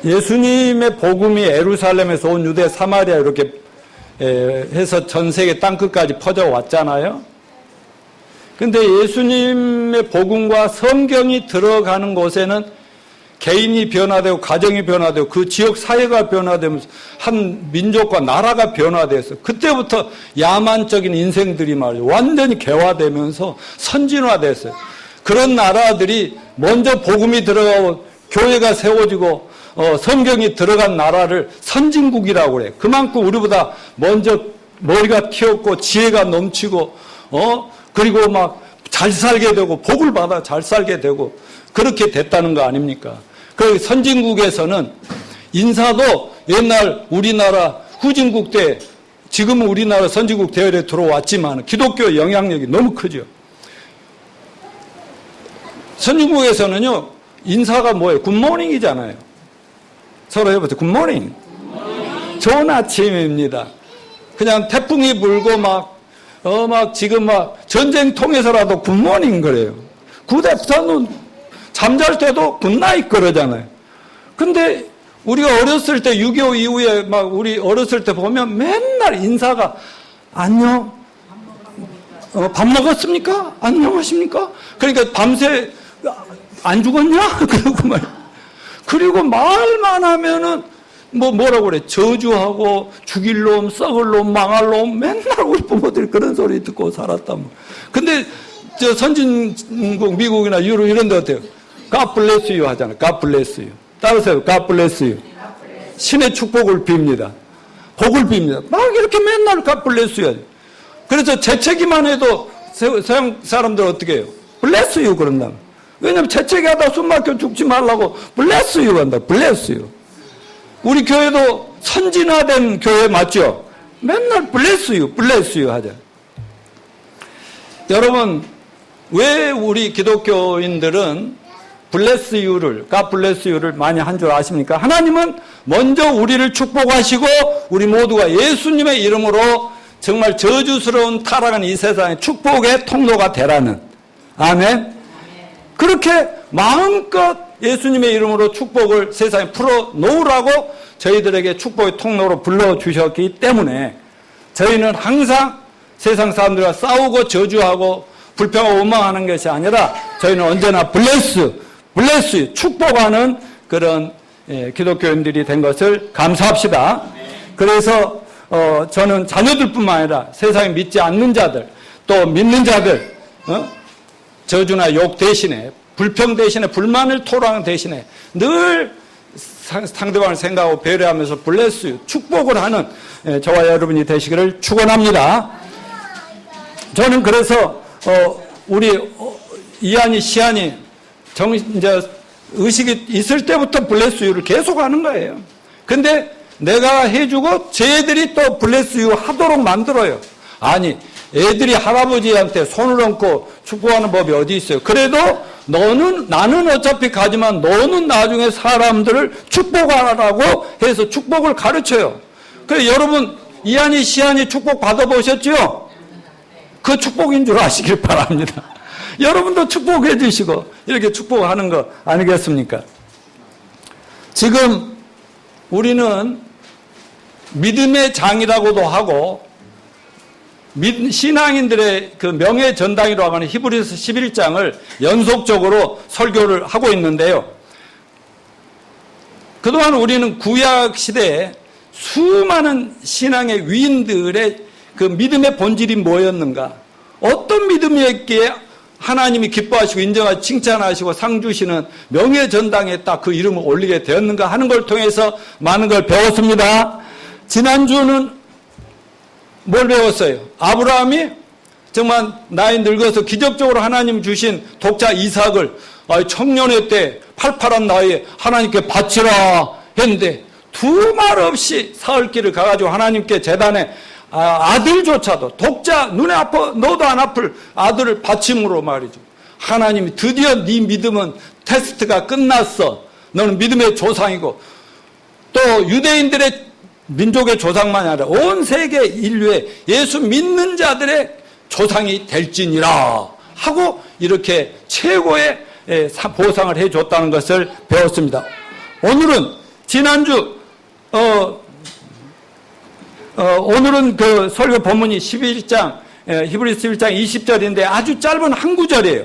예수님의 복음이 예루살렘에서 온 유대 사마리아 이렇게 해서 전 세계 땅끝까지 퍼져왔잖아요. 근데 예수님의 복음과 성경이 들어가는 곳에는 개인이 변화되고 가정이 변화되고 그 지역 사회가 변화되면서 한 민족과 나라가 변화돼서 그때부터 야만적인 인생들이 말이죠. 완전히 개화되면서 선진화됐어요. 그런 나라들이 먼저 복음이 들어가고 교회가 세워지고 성경이 들어간 나라를 선진국이라고 그래요. 그만큼 우리보다 먼저 머리가 튀었고 지혜가 넘치고 그리고 막 잘 살게 되고 복을 받아 잘 살게 되고 그렇게 됐다는 거 아닙니까? 그 선진국에서는 인사도 옛날 우리나라 후진국 때 지금은 우리나라 선진국 대열에 들어왔지만 기독교 영향력이 너무 크죠. 선진국에서는요 인사가 뭐예요? 굿모닝이잖아요. 서로 해보세요. 굿모닝. 좋은 아침입니다. 그냥 태풍이 불고 막 지금 전쟁통에서라도 굿모닝 그래요. 굿애프터눈 잠잘 때도 굿나잇 그러잖아요. 근데 우리가 어렸을 때 6.25 이후에 우리 어렸을 때 보면 맨날 인사가 안녕. 밥 먹었습니까? 안녕하십니까? 그러니까 밤새 안 죽었냐? 그러고 말이야. 그리고 말만 하면은 뭐라고 그래? 저주하고 죽일 놈, 썩을 놈, 망할 놈 맨날 우리 부모들이 그런 소리 듣고 살았단 말이야. 근데 저 선진국 미국이나 유럽 이런 데 어때요? God bless you 하잖아요. God bless you. 따르세요. God bless you. 신의 축복을 빕니다. 복을 빕니다. 막 이렇게 맨날 God bless you 하죠. 그래서 재채기만 해도 서양 사람들 어떻게 해요? bless you 그런다. 왜냐면 재채기하다 숨 막혀 죽지 말라고 bless you 한다. bless you. 우리 교회도 선진화된 교회 맞죠? 맨날 bless you 하자. 여러분, 왜 우리 기독교인들은 bless you를, God bless you를 많이 한 줄 아십니까? 하나님은 먼저 우리를 축복하시고 우리 모두가 예수님의 이름으로 정말 저주스러운 타락한 이 세상의 축복의 통로가 되라는. 아멘. 그렇게 마음껏 예수님의 이름으로 축복을 세상에 풀어놓으라고 저희들에게 축복의 통로로 불러주셨기 때문에 저희는 항상 세상 사람들과 싸우고 저주하고 불평하고 원망하는 것이 아니라 저희는 언제나 블레스, 축복하는 그런 기독교인들이 된 것을 감사합시다. 그래서 저는 자녀들뿐만 아니라 세상에 믿지 않는 자들 또 믿는 자들 저주나 욕 대신에 불평 대신에 불만을 토로하는 대신에 늘 상대방을 생각하고 배려하면서 블레스 축복을 하는 저와 여러분이 되시기를 축원합니다. 저는 그래서 우리 이한이 시한이 이제 의식이 있을 때부터 블레스 유를 계속 하는 거예요. 근데 내가 해주고 쟤들이 또 블레스 유 하도록 만들어요. 아니 애들이 할아버지한테 손을 얹고 축복하는 법이 어디 있어요? 그래도 나는 어차피 가지만 너는 나중에 사람들을 축복하라고 해서 축복을 가르쳐요. 그래 여러분 이한이 시한이 축복 받아보셨죠? 그 축복인 줄 아시길 바랍니다. 여러분도 축복해 주시고 이렇게 축복하는 거 아니겠습니까? 지금 우리는 믿음의 장이라고도 하고 신앙인들의 그 명예 전당이라고 하는 히브리서 11장을 연속적으로 설교를 하고 있는데요. 그동안 우리는 구약 시대에 수많은 신앙의 위인들의 그 믿음의 본질이 뭐였는가? 어떤 믿음이었기에 하나님이 기뻐하시고 인정하시고 칭찬하시고 상 주시는 명예 전당에 딱 그 이름을 올리게 되었는가 하는 걸 통해서 많은 걸 배웠습니다. 지난주는 뭘 배웠어요? 아브라함이 정말 나이 늙어서 기적적으로 하나님 주신 독자 이삭을 청년의 때 팔팔한 나이에 하나님께 바치라 했는데 두 말 없이 사흘길을 가가지고 하나님께 제단에 아들조차도 독자 눈에 아파 너도 안 아플 아들을 바침으로 말이죠. 하나님이 드디어 네 믿음은 테스트가 끝났어. 너는 믿음의 조상이고 또 유대인들의 민족의 조상만이 아니라 온 세계 인류의 예수 믿는 자들의 조상이 될지니라 하고 이렇게 최고의 보상을 해줬다는 것을 배웠습니다. 오늘은 지난주 오늘은 그 설교 본문이 11장 히브리서 11장 20절인데 아주 짧은 한 구절이에요.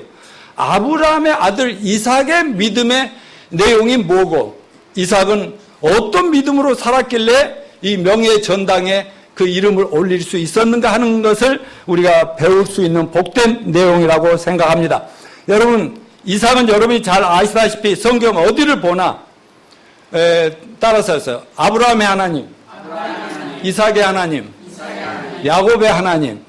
아브라함의 아들 이삭의 믿음의 내용이 뭐고 이삭은 어떤 믿음으로 살았길래 이 명예 전당에 그 이름을 올릴 수 있었는가 하는 것을 우리가 배울 수 있는 복된 내용이라고 생각합니다. 여러분, 이삭은 여러분이 잘 아시다시피 성경 어디를 보나 따라서 했어요. 아브라함의 하나님, 이삭의 하나님, 야곱의 하나님.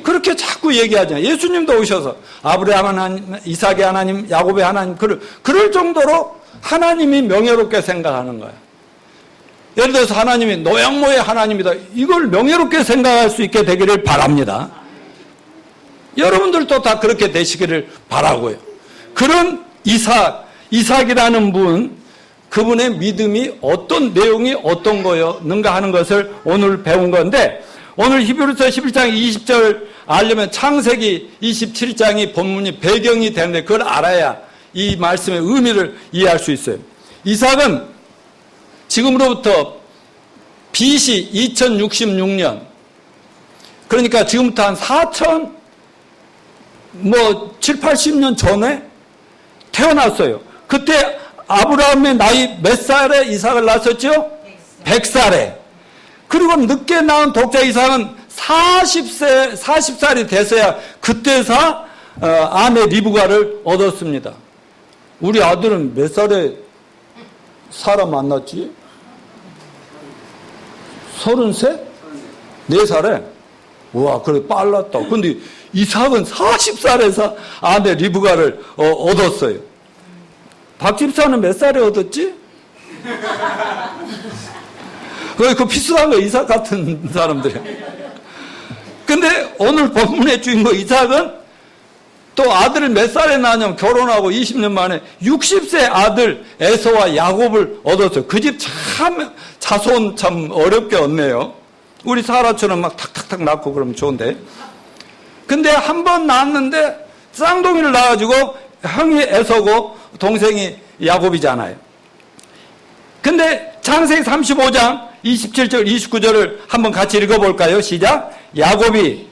그렇게 자꾸 얘기하잖아요. 예수님도 오셔서 아브라함 하나님, 이삭의 하나님, 야곱의 하나님 그럴 정도로 하나님이 명예롭게 생각하는 거예요. 예를 들어서 하나님이 노양모의 하나님이다. 이걸 명예롭게 생각할 수 있게 되기를 바랍니다. 여러분들도 다 그렇게 되시기를 바라고요. 그런 이삭이라는 분, 그분의 믿음이 어떤 내용이 어떤 거였는가 하는 것을 오늘 배운 건데, 오늘 히브리서 11장 20절 알려면 창세기 27장이 본문이 배경이 되는데 그걸 알아야 이 말씀의 의미를 이해할 수 있어요. 이삭은 지금으로부터 BC 2066년, 그러니까 지금부터 한 7, 80년 전에 태어났어요. 그때 아브라함의 나이 몇 살에 이삭을 낳았었죠? 100살에. 그리고 늦게 낳은 독자 이삭은 40살이 돼서야 그때서 아내 리브가를 얻었습니다. 우리 아들은 몇 살에 사람 만났지? 33? 4살에? 우와, 그래, 빨랐다. 근데 이삭은 40살에서 아내 리브가를 얻었어요. 박 집사는 몇 살에 얻었지? 그 비슷한 거 이삭 같은 사람들이야. 근데 오늘 본문의 주인공 이삭은 또 아들을 몇 살에 낳냐면 결혼하고 20년 만에 60세 아들 에서와 야곱을 얻었어요. 그 집 참 자손 참 어렵게 얻네요. 우리 사라처럼 막 탁탁탁 낳고 그러면 좋은데. 근데 한 번 낳았는데 쌍둥이를 낳아가지고 형이 에서고 동생이 야곱이잖아요. 근데 창세기 35장 27절 29절을 한번 같이 읽어볼까요? 시작. 야곱이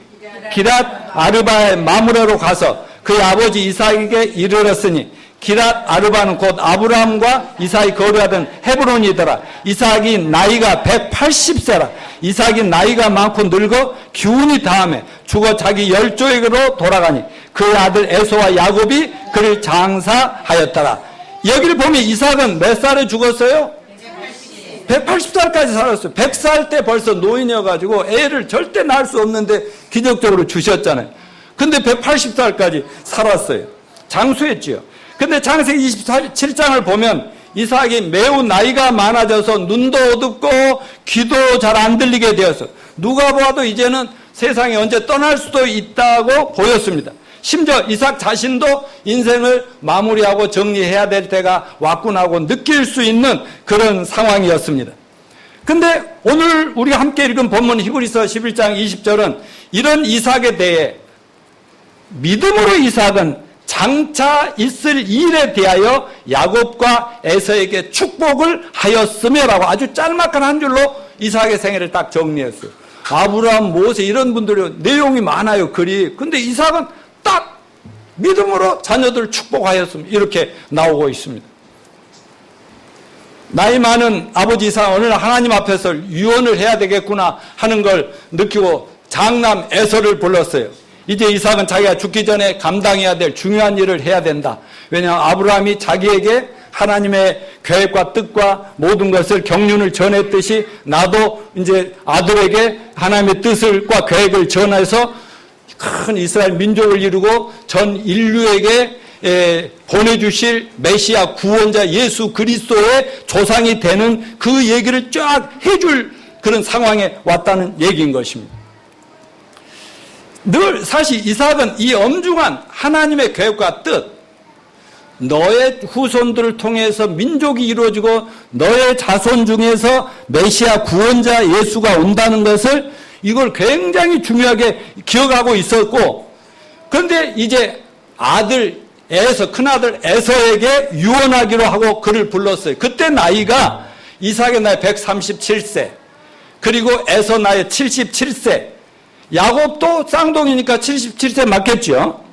기랏 아르바의 마므레로 가서 그의 아버지 이삭에게 이르렀으니 기랏 아르바는 곧 아브라함과 이삭이 거류하던 헤브론이더라. 이삭이 나이가 180세라. 이삭이 나이가 많고 늙어 기운이 다함에 죽어 자기 열조에게로 돌아가니 그의 아들 에서와 야곱이 그를 장사하였더라. 여기를 보면 이삭은 몇 살에 죽었어요? 180살까지 살았어요. 100살 때 벌써 노인이어가지고 애를 절대 낳을 수 없는데 기적적으로 주셨잖아요. 근데 180살까지 살았어요. 장수했지요. 근데 창세기 27장을 보면 이삭이 매우 나이가 많아져서 눈도 어둡고 귀도 잘 안 들리게 되었어. 누가 봐도 이제는 세상에 언제 떠날 수도 있다고 보였습니다. 심지어 이삭 자신도 인생을 마무리하고 정리해야 될 때가 왔구나 하고 느낄 수 있는 그런 상황이었습니다. 근데 오늘 우리가 함께 읽은 본문 히브리서 11장 20절은 이런 이삭에 대해 믿음으로 이삭은 장차 있을 일에 대하여 야곱과 에서에게 축복을 하였으며라고 아주 짤막한 한 줄로 이삭의 생애를 딱 정리했어요. 아브라함, 모세 이런 분들이 내용이 많아요, 글이. 근데 이삭은 딱 믿음으로 자녀들을 축복하였습니다. 이렇게 나오고 있습니다. 나이 많은 아버지 이삭은 어느 날 하나님 앞에서 유언을 해야 되겠구나 하는 걸 느끼고 장남 에서를 불렀어요. 이제 이삭은 자기가 죽기 전에 감당해야 될 중요한 일을 해야 된다. 왜냐하면 아브라함이 자기에게 하나님의 계획과 뜻과 모든 것을 경륜을 전했듯이 나도 이제 아들에게 하나님의 뜻과 계획을 전해서 큰 이스라엘 민족을 이루고 전 인류에게 보내주실 메시아 구원자 예수 그리스도의 조상이 되는 그 얘기를 쫙 해줄 그런 상황에 왔다는 얘기인 것입니다. 늘 사실 이삭은 이 엄중한 하나님의 계획과 뜻, 너의 후손들을 통해서 민족이 이루어지고 너의 자손 중에서 메시아 구원자 예수가 온다는 것을 이걸 굉장히 중요하게 기억하고 있었고, 그런데 이제 아들 큰아들 에서에게 유언하기로 하고 그를 불렀어요. 그때 나이가 이삭의 나이 137세, 그리고 에서 나이 77세, 야곱도 쌍둥이니까 77세 맞겠죠.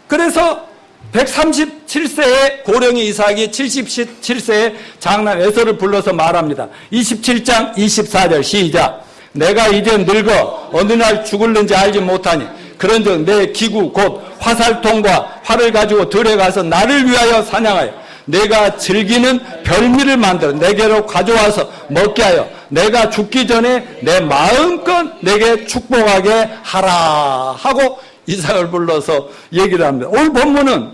그래서 137세의 고령의 이삭이 77세의 장남 에서를 불러서 말합니다. 27장 24절 시작. 내가 이제 늙어 어느 날 죽을는지 알지 못하니 그런즉 내 기구 곧 화살통과 활을 가지고 들에 가서 나를 위하여 사냥하여 내가 즐기는 별미를 만들어 내게로 가져와서 먹게 하여 내가 죽기 전에 내 마음껏 내게 축복하게 하라 하고 이삭을 불러서 얘기를 합니다. 오늘 본문은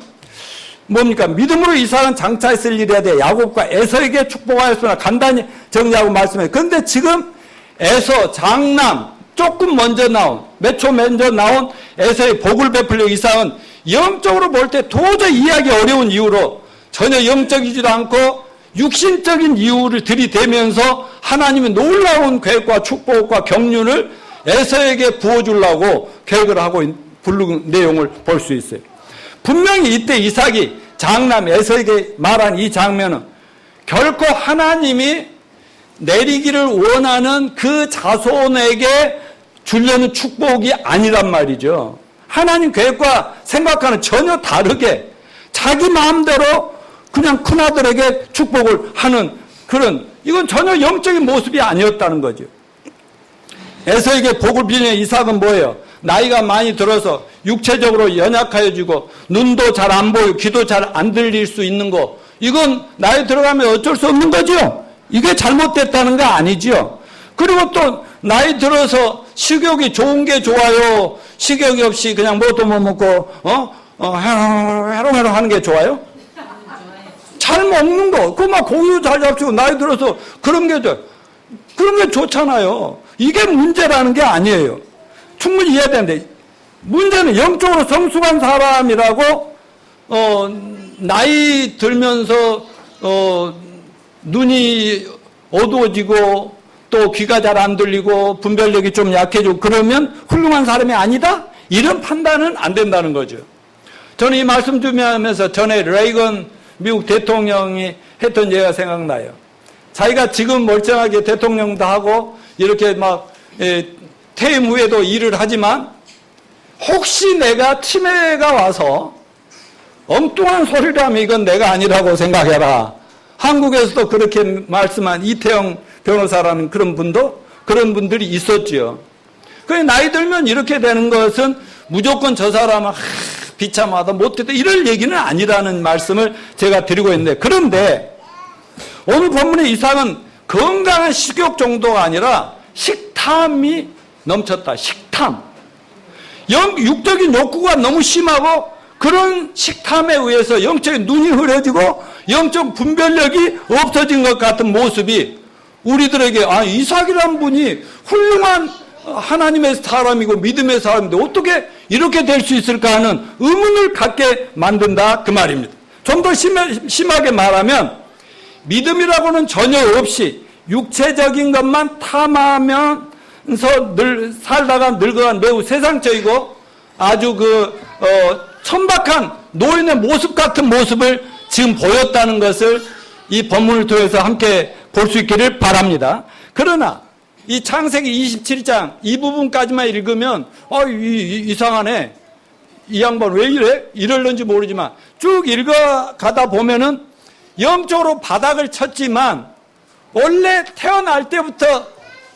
뭡니까? 믿음으로 이삭은 장차 있을 일에 대해 야곱과 에서에게 축복하였으나 간단히 정리하고 말씀해요. 그런데 지금 에서 장남 조금 먼저 나온, 몇 초 먼저 나온 에서의 복을 베풀려 이삭은 영적으로 볼 때 도저히 이해하기 어려운 이유로 전혀 영적이지도 않고 육신적인 이유를 들이대면서 하나님의 놀라운 계획과 축복과 경륜을 에서에게 부어주려고 계획을 하고 부르는 내용을 볼 수 있어요. 분명히 이때 이삭이 장남 에서에게 말한 이 장면은 결코 하나님이 내리기를 원하는 그 자손에게 주려는 축복이 아니란 말이죠. 하나님 계획과 생각과는 전혀 다르게 자기 마음대로 그냥 큰아들에게 축복을 하는 그런, 이건 전혀 영적인 모습이 아니었다는 거죠. 에서에게 복을 빌리는 이삭은 뭐예요? 나이가 많이 들어서 육체적으로 연약해지고 눈도 잘 안 보이고 귀도 잘 안 들릴 수 있는 거, 이건 나이 들어가면 어쩔 수 없는 거죠. 이게 잘못됐다는 거 아니죠. 그리고 또 나이 들어서 식욕이 좋은 게 좋아요? 식욕이 없이 그냥 뭐도 못 먹고 해롱해롱 하는 게 좋아요? 잘 먹는 거, 그 막 고기도 잘 잡수고 나이 들어서 그런 게 좋잖아요. 이게 문제라는 게 아니에요. 충분히 이해되는데, 문제는 영적으로 성숙한 사람이라고 나이 들면서 눈이 어두워지고 또 귀가 잘 안 들리고 분별력이 좀 약해지고 그러면 훌륭한 사람이 아니다? 이런 판단은 안 된다는 거죠. 저는 이 말씀 준비하면서 전에 레이건 미국 대통령이 했던 얘기가 생각나요. 자기가 지금 멀쩡하게 대통령도 하고 이렇게 막 퇴임 후에도 일을 하지만 혹시 내가 치매가 와서 엉뚱한 소리를 하면 이건 내가 아니라고 생각해라. 한국에서도 그렇게 말씀한 이태영 변호사라는 그런 분들이 있었죠. 그래, 나이 들면 이렇게 되는 것은 무조건 저 사람은 비참하다, 못했다, 이럴 얘기는 아니라는 말씀을 제가 드리고 있는데, 그런데 오늘 본문의 이삭은 건강한 식욕 정도가 아니라 식탐이 넘쳤다. 식탐. 육적인 욕구가 너무 심하고 그런 식탐에 의해서 영적인 눈이 흐려지고 영적 분별력이 없어진 것 같은 모습이 우리들에게, 이삭이란 분이 훌륭한 하나님의 사람이고 믿음의 사람인데 어떻게 이렇게 될 수 있을까 하는 의문을 갖게 만든다, 그 말입니다. 좀 더 심하게 말하면 믿음이라고는 전혀 없이 육체적인 것만 탐하면서 살다가 늙어간 매우 세상적이고 아주 천박한 노인의 모습 같은 모습을 지금 보였다는 것을 이 본문을 통해서 함께 볼 수 있기를 바랍니다. 그러나 이 창세기 27장 이 부분까지만 읽으면 이상하네, 이 양반 왜 이래? 이럴는지 모르지만 쭉 읽어가다 보면은 영적으로 바닥을 쳤지만 원래 태어날 때부터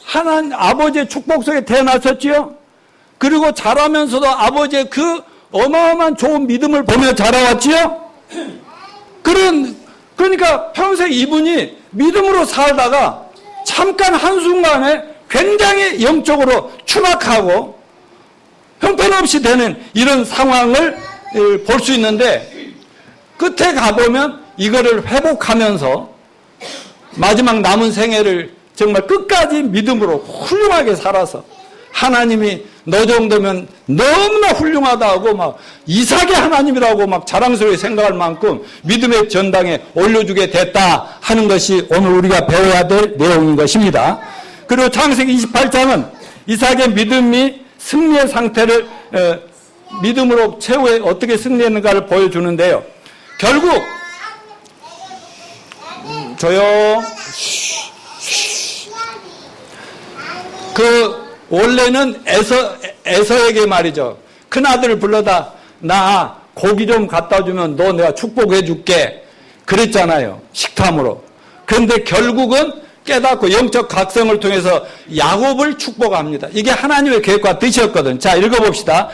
하나님 아버지의 축복 속에 태어났었지요. 그리고 자라면서도 아버지의 그 어마어마한 좋은 믿음을 보며 자라왔지요. 그러니까 평생 이분이 믿음으로 살다가 잠깐 한순간에 굉장히 영적으로 추락하고 형편없이 되는 이런 상황을 볼 수 있는데, 끝에 가보면 이거를 회복하면서 마지막 남은 생애를 정말 끝까지 믿음으로 훌륭하게 살아서 하나님이 너 정도면 너무나 훌륭하다고 막 이삭의 하나님이라고 막 자랑스럽게 생각할 만큼 믿음의 전당에 올려주게 됐다 하는 것이 오늘 우리가 배워야 될 내용인 것입니다. 그리고 창세기 28장은 이삭의 믿음이 승리의 상태를 믿음으로 최후에 어떻게 승리했는가를 보여주는데요. 결국 조용. 원래는 에서에게 말이죠. 큰아들을 불러다 나 고기 좀 갖다 주면 너 내가 축복해 줄게 그랬잖아요. 식탐으로. 그런데 결국은 깨닫고 영적 각성을 통해서 야곱을 축복합니다. 이게 하나님의 계획과 뜻이었거든. 자, 읽어봅시다.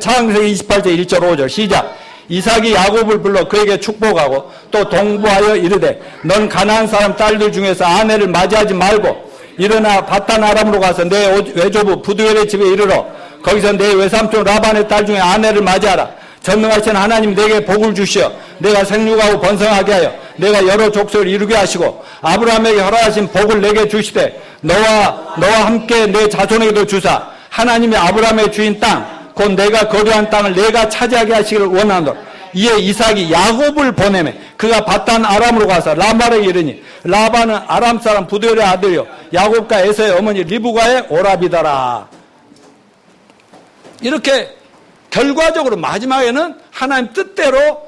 창세기 28장 1절 5절 시작. 이삭이 야곱을 불러 그에게 축복하고 또 동부하여 이르되 넌 가나안 사람 딸들 중에서 아내를 맞이하지 말고 일어나 바단 아람으로 가서 내 외조부 부두엘의 집에 이르러 거기서 내 외삼촌 라반의 딸 중에 아내를 맞이하라. 전능하신 하나님 내게 복을 주시어 내가 생육하고 번성하게 하여 내가 여러 족속을 이루게 하시고 아브라함에게 허락하신 복을 내게 주시되 너와 함께 내 자손에게도 주사 하나님이 아브라함의 주인 땅 곧 내가 거류한 땅을 내가 차지하게 하시기를 원하노라. 이에 이삭이 야곱을 보내매 그가 바단 아람으로 가서 라반에게 이르니 라반은 아람 사람 부두엘의 아들이요 야곱과 에서의 어머니 리브가의 오라비더라. 이렇게 결과적으로 마지막에는 하나님 뜻대로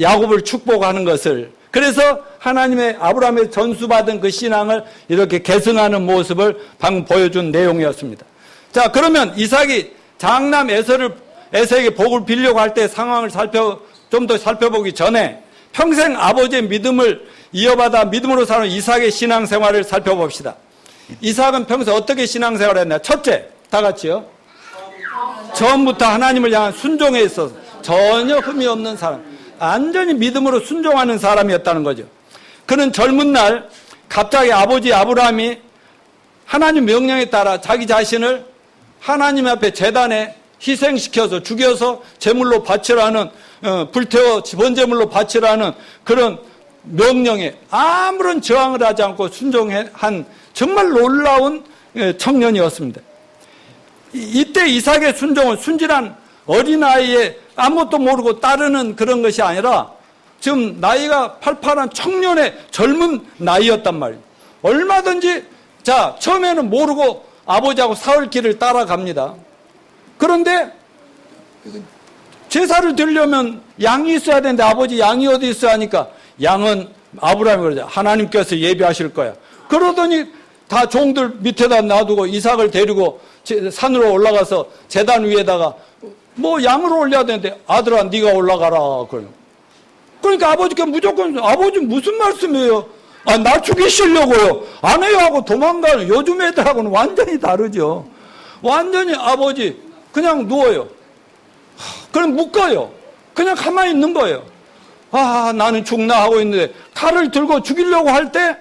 야곱을 축복하는 것을, 그래서 하나님의 아브라함의 전수받은 그 신앙을 이렇게 계승하는 모습을 방금 보여준 내용이었습니다. 자, 그러면 이삭이 장남 에서에게 복을 빌려고 할 때 상황을 좀 더 살펴보기 전에 평생 아버지의 믿음을 이어받아 믿음으로 사는 이삭의 신앙생활을 살펴봅시다. 이삭은 평소 어떻게 신앙생활을 했나? 첫째, 다 같이요. 처음부터 하나님을 향한 순종에 있어서 전혀 흠이 없는 사람, 완전히 믿음으로 순종하는 사람이었다는 거죠. 그는 젊은 날 갑자기 아버지 아브라함이 하나님 명령에 따라 자기 자신을 하나님 앞에 제단에 희생시켜서 죽여서 제물로 바치라는, 불태워 번제물로 바치라는 그런 명령에 아무런 저항을 하지 않고 순종한 정말 놀라운 청년이었습니다. 이때 이삭의 순종은 순진한 어린아이에 아무것도 모르고 따르는 그런 것이 아니라 지금 나이가 팔팔한 청년의 젊은 나이였단 말이에요. 얼마든지, 자, 처음에는 모르고 아버지하고 사흘 길을 따라갑니다. 그런데 제사를 드리려면 양이 있어야 되는데 아버지 양이 어디 있어 하니까 양은 아브라함이 그러죠. 하나님께서 예비하실 거야. 그러더니 다 종들 밑에다 놔두고 이삭을 데리고 산으로 올라가서 제단 위에다가 뭐 양을 올려야 되는데 아들아 네가 올라가라 그래요. 그러니까 아버지께 무조건 아버지 무슨 말씀이에요? 아, 나 죽이시려고요. 안 해요 하고 도망가는 요즘 애들하고는 완전히 다르죠. 완전히 아버지 그냥 누워요. 그럼 묶어요. 그냥 가만히 있는 거예요. 아, 나는 죽나 하고 있는데 칼을 들고 죽이려고 할 때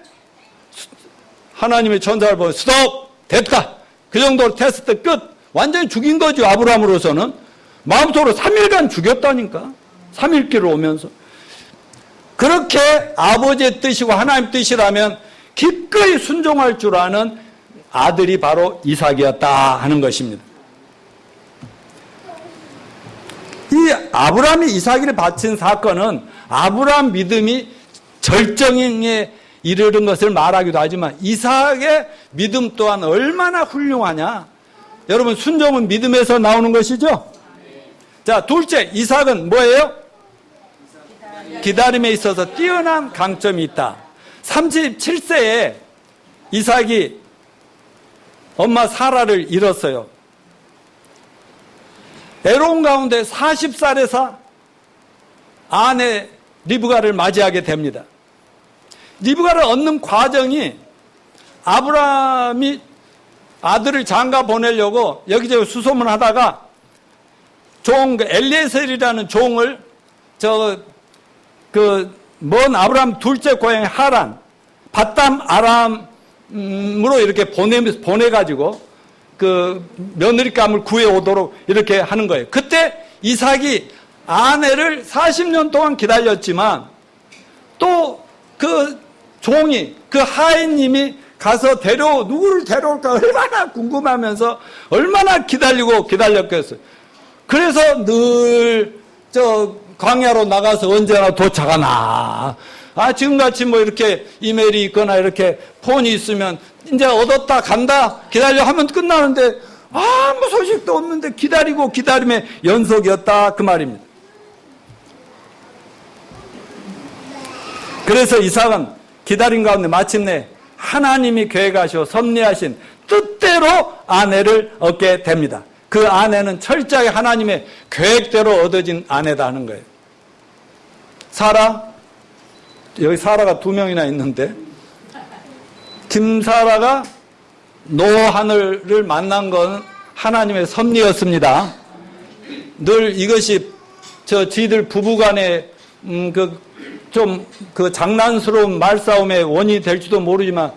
하나님의 천사를 보면 스톱! 됐다! 그 정도로 테스트 끝! 완전히 죽인 거죠. 아브라함으로서는. 마음속으로 3일간 죽였다니까. 3일길을 오면서. 그렇게 아버지의 뜻이고 하나님 뜻이라면 기꺼이 순종할 줄 아는 아들이 바로 이삭이었다 하는 것입니다. 이 아브라함이 이삭을 바친 사건은 아브라함 믿음이 절정에 이르는 것을 말하기도 하지만 이삭의 믿음 또한 얼마나 훌륭하냐. 여러분, 순종은 믿음에서 나오는 것이죠. 자, 둘째, 이삭은 뭐예요? 기다림에 있어서 뛰어난 강점이 있다. 37세에 이삭이 엄마 사라를 잃었어요. 애로운 가운데 40살에서 아내 리브가를 맞이하게 됩니다. 리브가를 얻는 과정이 아브라함이 아들을 장가 보내려고 여기저기 수소문하다가 종 엘리에셀이라는 종을 먼 아브라함 둘째 고향의 하란, 바담 아람으로 이렇게 보내가지고 그 며느리감을 구해오도록 이렇게 하는 거예요. 그때 이삭이 아내를 40년 동안 기다렸지만 또 그 종이, 그 하인님이 가서 누구를 데려올까 얼마나 궁금하면서 얼마나 기다렸겠어요. 그래서 늘 광야로 나가서 언제나 도착하나. 아, 지금같이 뭐 이렇게 이메일이 있거나 이렇게 폰이 있으면 이제 얻었다 간다 기다려 하면 끝나는데 아무 소식도 없는데 기다리고 기다림의 연속이었다 그 말입니다. 그래서 이삭은 기다린 가운데 마침내 하나님이 계획하시고 섭리하신 뜻대로 아내를 얻게 됩니다. 그 아내는 철저하게 하나님의 계획대로 얻어진 아내다 하는 거예요. 사라, 여기 사라가 2명이나 있는데 김사라가 노하늘을 만난 건 하나님의 섭리였습니다. 늘 이것이 저희들 부부간에 그 장난스러운 말싸움의 원인이 될지도 모르지만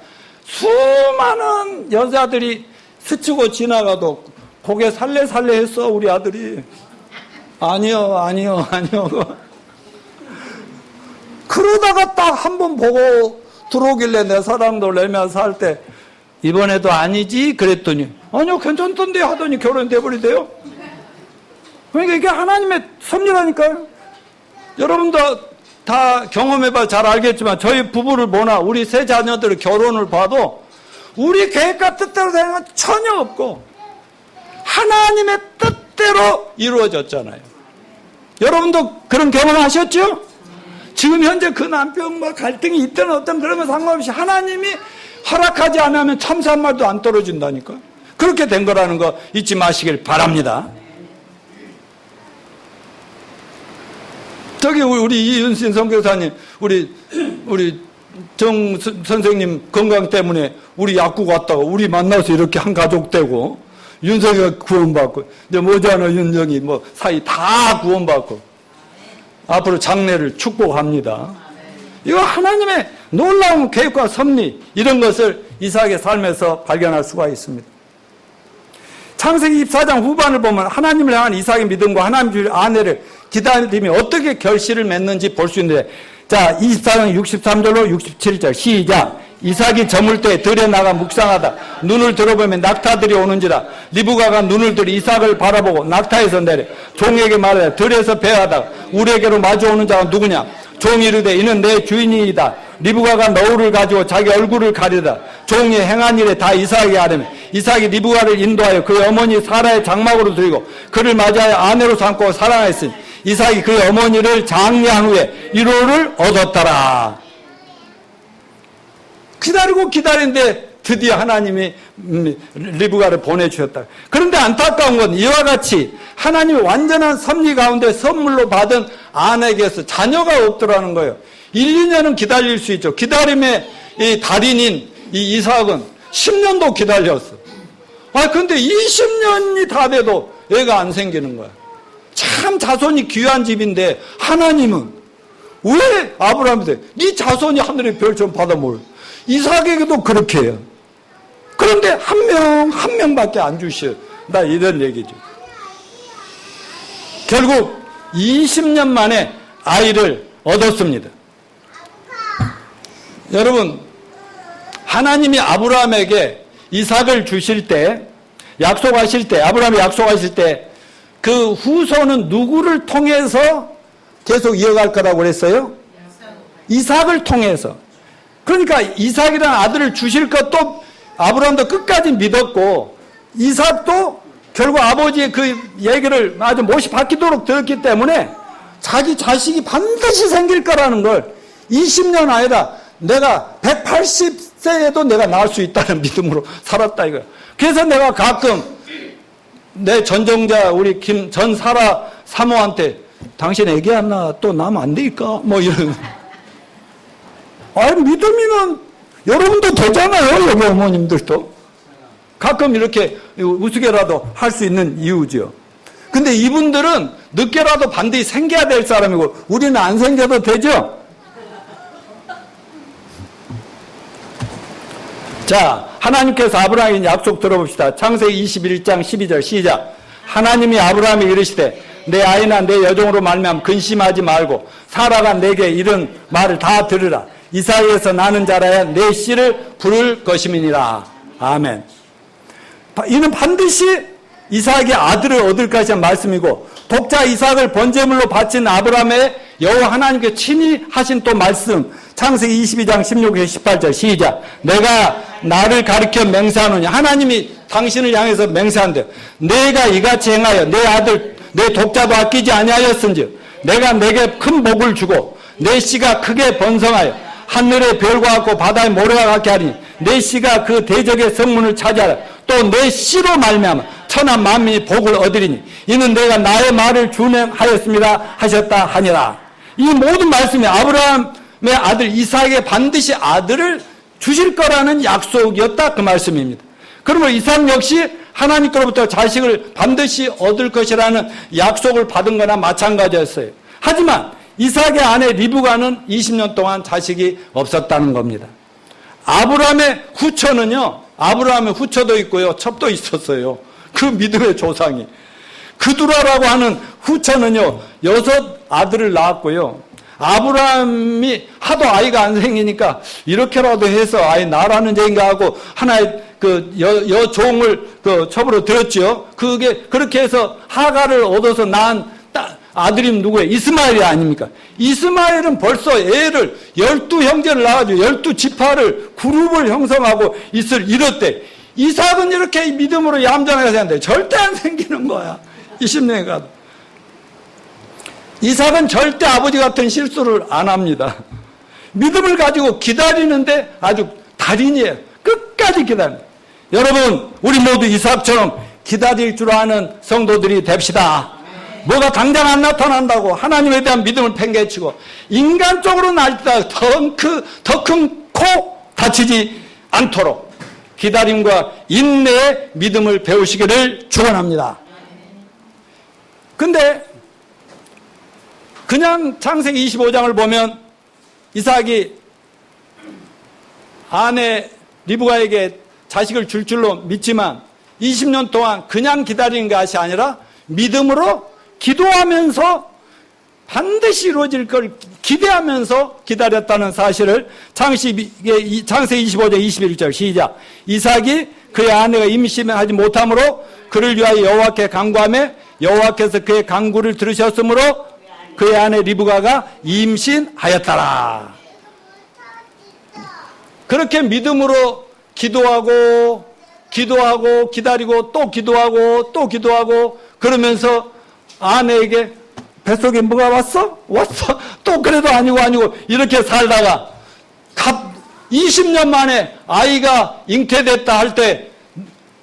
수많은 여자들이 스치고 지나가도 고개 살래살래 했어 우리 아들이. 아니요. 그러다가 딱 한 번 보고 들어오길래 내 사랑도 내면서 할 때 이번에도 아니지 그랬더니 아니요 괜찮던데 하더니 결혼돼 버리대요. 그러니까 이게 하나님의 섭리라니까요. 여러분도 다 경험해봐 잘 알겠지만 저희 부부를 보나 우리 세 자녀들의 결혼을 봐도 우리 계획과 뜻대로 되는 건 전혀 없고 하나님의 뜻대로 이루어졌잖아요. 여러분도 그런 경험하셨죠? 지금 현재 그 남편과 갈등이 있든 어떤 그러면 상관없이 하나님이 허락하지 않으면 참새 한 마리도 안 떨어진다니까. 그렇게 된 거라는 거 잊지 마시길 바랍니다. 저기 우리 이윤신 선교사님, 우리 정 선생님 건강 때문에 우리 약국 왔다가 우리 만나서 이렇게 한 가족 되고 윤석이가 구원받고 이제 모자나 윤정이 뭐 사이 다 구원받고 앞으로 장래를 축복합니다. 이거 하나님의 놀라운 계획과 섭리 이런 것을 이삭의 삶에서 발견할 수가 있습니다. 창세기 24장 후반을 보면 하나님을 향한 이삭의 믿음과 하나님 주실 아내를 기다림이 어떻게 결실을 맺는지 볼 수 있는데 자 24장 63절로 67절 시작. 이삭이 저물 때 들에 나가 묵상하다 눈을 들어보면 낙타들이 오는지라 리브가가 눈을 들어 이삭을 바라보고 낙타에서 내려 종에게 말하여 들에서 배하다가 우리에게로 마주오는 자가 누구냐 종이 이르되 이는 내 주인이다. 리브가가 너울을 가지고 자기 얼굴을 가리다 종이 행한 일에 다 이삭에게 아뢰며 이삭이 리브가를 인도하여 그의 어머니 사라의 장막으로 들이고 그를 맞이하여 아내로 삼고 사랑하였으니 이삭이 그의 어머니를 장례한 후에 일호를 얻었더라. 기다리고 기다리는데 드디어 하나님이 리브가를 보내주셨다. 그런데 안타까운 건 이와 같이 하나님의 완전한 섭리 가운데 선물로 받은 아내에게서 자녀가 없더라는 거예요. 1, 2년은 기다릴 수 있죠. 기다림의 이 달인인 이 이삭은 10년도 기다렸어. 근데 20년이 다 돼도 애가 안 생기는 거야. 참 자손이 귀한 집인데 하나님은 왜 아브라함한테 네 자손이 하늘의 별처럼 받아 먹어요. 이삭에게도 그렇게 해요. 그런데 한 명밖에 안 주셔. 나 이런 얘기죠. 결국 20년 만에 아이를 얻었습니다. 여러분, 하나님이 아브라함에게 이삭을 주실 때, 아브라함이 약속하실 때, 그 후손은 누구를 통해서 계속 이어갈 거라고 그랬어요? 이삭을 통해서. 그러니까 이삭이라는 아들을 주실 것도 아브라함도 끝까지 믿었고 이삭도 결국 아버지의 그 얘기를 아주 못이 박히도록 들었기 때문에 자기 자식이 반드시 생길 거라는 걸 20년 아니라 내가 180세에도 내가 낳을 수 있다는 믿음으로 살았다 이거야. 그래서 내가 가끔 내 전정자 우리 전 사라 사모한테 당신 애기 안 낳아 또 낳으면 안 되니까 뭐 이런. 믿음이면 여러분도 되잖아요. 여기 어머님들도 가끔 이렇게 우스개라도 할 수 있는 이유죠. 근데 이분들은 늦게라도 반드시 생겨야 될 사람이고 우리는 안 생겨도 되죠. 자, 하나님께서 아브라함의 약속 들어봅시다. 창세기 21장 12절 시작. 하나님이 아브라함이 이르시되 내 아이나 내 여종으로 말미암아 근심하지 말고 사라가 내게 이런 말을 다 들으라. 이삭에서 나는 자라야 내 씨를 부를 것임이니라. 아멘. 이는 반드시 이삭의 아들을 얻을 것이란 말씀이고 독자 이삭을 번제물로 바친 아브라함의 여호와 하나님께 친히 하신 또 말씀 창세기 22장 16절 18절 시작. 내가 나를 가리켜 맹세하느냐. 하나님이 당신을 향해서 맹세한대요. 내가 이같이 행하여 내 아들 내 독자도 아끼지 아니하였은즉 내가 내게 큰 복을 주고 내 씨가 크게 번성하여 하늘의 별과 같고 바다의 모래와 같게 하리니 내 씨가 그 대적의 성문을 차지하라. 또 내 씨로 말미암아 천하 만민이 복을 얻으리니 이는 내가 나의 말을 준행하였습니다 하셨다 하니라. 이 모든 말씀이 아브라함의 아들 이삭에게 반드시 아들을 주실 거라는 약속이었다 그 말씀입니다. 그러므로 이삭 역시 하나님께로부터 자식을 반드시 얻을 것이라는 약속을 받은 거나 마찬가지였어요. 하지만 이삭의 아내 리브가는 20년 동안 자식이 없었다는 겁니다. 아브라함의 후처는요, 아브라함의 후처도 있고요, 첩도 있었어요. 그 믿음의 조상이. 그두라라고 하는 후처는요, 6 아들을 낳았고요. 아브라함이 하도 아이가 안 생기니까 이렇게라도 해서 아이 낳으라는 얘기인가 하고 하나의 그 여종을 그 첩으로 들었죠. 그게 그렇게 해서 하가를 얻어서 낳은 아들이 누구예요? 이스마엘이 아닙니까? 이스마엘은 벌써 애를 12형제를 낳아가지고 12지파를 그룹을 형성하고 이럴 때 이삭은 이렇게 믿음으로 얌전하게 생각하는데 절대 안 생기는 거야. 20년이 가도. 이삭은 절대 아버지 같은 실수를 안 합니다. 믿음을 가지고 기다리는데 아주 달인이에요. 끝까지 기다립니다. 여러분, 우리 모두 이삭처럼 기다릴 줄 아는 성도들이 됩시다. 뭐가 당장 안 나타난다고 하나님에 대한 믿음을 팽개치고 인간적으로 날다 더 큰 코 다치지 않도록 기다림과 인내의 믿음을 배우시기를 축원합니다. 근데 그냥 창세기 25장을 보면 이삭이 아내 리브가에게 자식을 줄 줄로 믿지만 20년 동안 그냥 기다리는 것이 아니라 믿음으로 기도하면서 반드시 이루어질 걸 기대하면서 기다렸다는 사실을 창세기 25장 21절 시작. 이삭이 그의 아내가 임신하지 못함으로 그를 위하여 여호와께 간구하며 여호와께서 그의 간구를 들으셨으므로 그의 아내 리브가가 임신하였더라. 그렇게 믿음으로 기도하고 기다리고 또 기도하고 그러면서 아내에게 뱃속에 뭐가 왔어? 또 그래도 아니고 이렇게 살다가 20년 만에 아이가 잉태됐다 할 때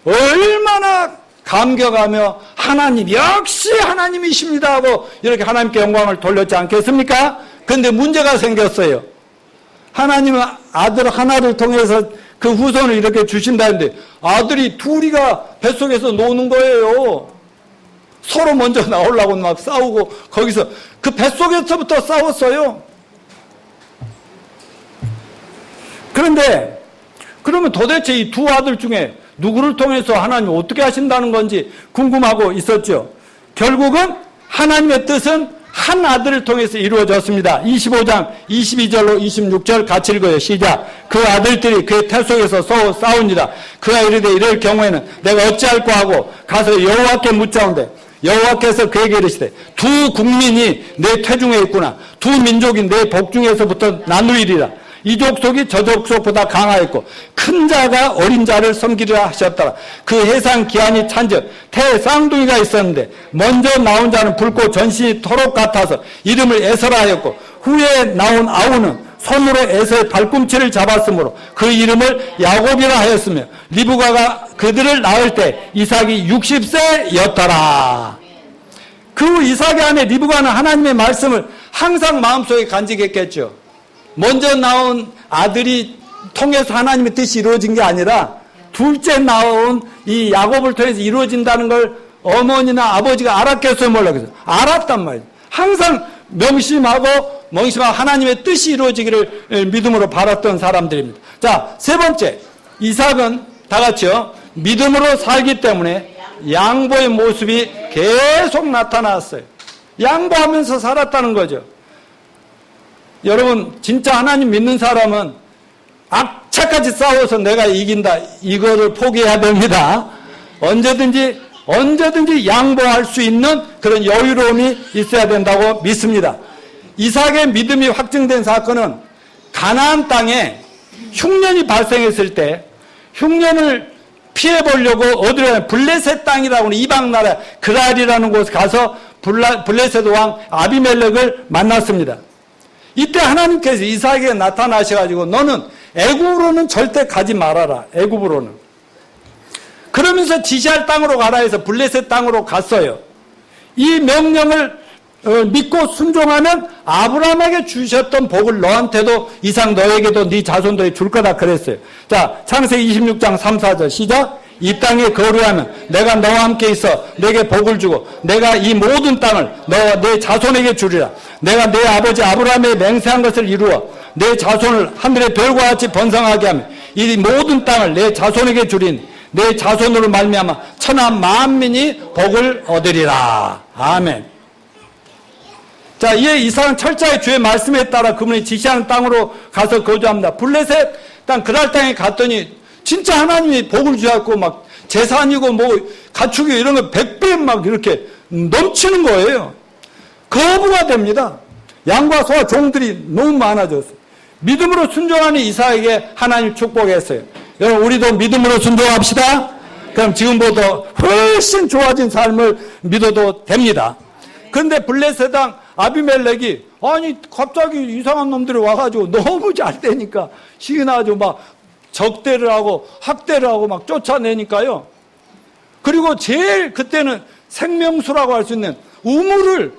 얼마나 감격하며 하나님 역시 하나님이십니다 하고 이렇게 하나님께 영광을 돌렸지 않겠습니까? 그런데 문제가 생겼어요. 하나님은 아들 하나를 통해서 그 후손을 이렇게 주신다는데 아들이 둘이가 뱃속에서 노는 거예요. 서로 먼저 나오려고 막 싸우고 거기서 그 뱃속에서부터 싸웠어요. 그런데 그러면 도대체 이 두 아들 중에 누구를 통해서 하나님이 어떻게 하신다는 건지 궁금하고 있었죠. 결국은 하나님의 뜻은 한 아들을 통해서 이루어졌습니다. 25장 22절로 26절 같이 읽어요. 시작. 그 아들들이 그의 태 속에서 싸우니라. 그가 이르되 이럴 경우에는 내가 어찌할꼬 하고 가서 여호와께 묻자온대. 여호와께서 그에게 이르시되 두 국민이 내 태중에 있구나. 두 민족이 내 복중에서부터 나누이리라. 이 족속이 저 족속보다 강하였고 큰 자가 어린 자를 섬기리라 하셨더라. 그 해상 기한이 찬즉 태 쌍둥이가 있었는데 먼저 나온 자는 붉고 전신이 토록 같아서 이름을 에서라 하였고 후에 나온 아우는 손으로 에서의 발꿈치를 잡았으므로 그 이름을 야곱이라 하였으며 리브가가 그들을 낳을 때 이삭이 60세였더라. 그 이삭의 아내 리브가는 하나님의 말씀을 항상 마음속에 간직했겠죠. 먼저 나온 아들이 통해서 하나님의 뜻이 이루어진 게 아니라 둘째 나온 이 야곱을 통해서 이루어진다는 걸 어머니나 아버지가 알았겠어요, 몰랐겠어요? 알았단 말이에요. 항상 명심하고 하나님의 뜻이 이루어지기를 믿음으로 바랐던 사람들입니다. 자, 세 번째, 이삭은 다 같이요. 믿음으로 살기 때문에 양보의 모습이 계속 나타났어요. 양보하면서 살았다는 거죠. 여러분, 진짜 하나님 믿는 사람은 악착같이 싸워서 내가 이긴다, 이거를 포기해야 됩니다. 언제든지 양보할 수 있는 그런 여유로움이 있어야 된다고 믿습니다. 이삭의 믿음이 확증된 사건은 가나안 땅에 흉년이 발생했을 때 흉년을 피해보려고 어디로 가냐, 블레셋 땅이라고 하는 이방 나라 그랄이라는 곳에 가서 블레셋 왕 아비멜렉을 만났습니다. 이때 하나님께서 이삭에게 나타나셔가지고 너는 애굽으로는 절대 가지 말아라. 애굽으로는. 그러면서 지시할 땅으로 가라 해서 블레셋 땅으로 갔어요. 이 명령을 믿고 순종하면 아브라함에게 주셨던 복을 너한테도 이삭 너에게도 네 자손들에게 줄 거다 그랬어요. 자, 창세기 26장 3, 4절 시작. 이 땅에 거류하면 내가 너와 함께 있어 내게 복을 주고 내가 이 모든 땅을 내 자손에게 주리라. 내가 내 아버지 아브라함의 맹세한 것을 이루어 내 자손을 하늘의 별과 같이 번성하게 하며 이 모든 땅을 내 자손에게 주리니 내 자손으로 말미암아 천하 만민이 복을 얻으리라. 아멘. 자, 이에 이삭은 철저히 주의 말씀에 따라 그분이 지시하는 땅으로 가서 거주합니다. 블레셋 땅 그랄 땅에 갔더니 진짜 하나님이 복을 주셨고 막 재산이고 뭐 가축이 이런 거 100배 막 이렇게 넘치는 거예요. 거부가 됩니다. 양과 소와 종들이 너무 많아졌어요. 믿음으로 순종하는 이삭에게 하나님 축복했어요. 여러분 우리도 믿음으로 순종합시다. 그럼 지금보다 훨씬 좋아진 삶을 믿어도 됩니다. 그런데 블레셋 땅 아비멜렉이 아니 갑자기 이상한 놈들이 와가지고 너무 잘 되니까 시기나가지고 막 적대를 하고 학대를 하고 막 쫓아내니까요. 그리고 제일 그때는 생명수라고 할 수 있는 우물을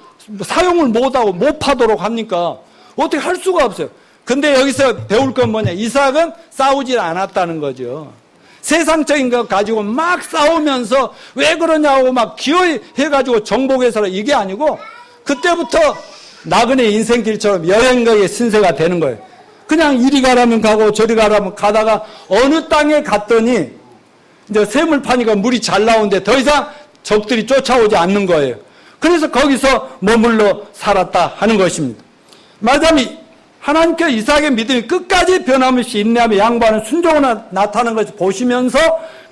사용을 못하고 못 파도록 하니까 어떻게 할 수가 없어요. 근데 여기서 배울 건 뭐냐, 이삭은 싸우질 않았다는 거죠. 세상적인 거 가지고 막 싸우면서 왜 그러냐고 막 기어해가지고 정복해서 이게 아니고 그때부터 나그네 인생길처럼 여행가의 신세가 되는 거예요. 그냥 이리 가라면 가고 저리 가라면 가다가 어느 땅에 갔더니 이제 샘을 파니까 물이 잘 나오는데 더 이상 적들이 쫓아오지 않는 거예요. 그래서 거기서 머물러 살았다 하는 것입니다. 말하자면 하나님께 이삭의 믿음이 끝까지 변함없이 인내하며 양보하는 순종으로 나타나는 것을 보시면서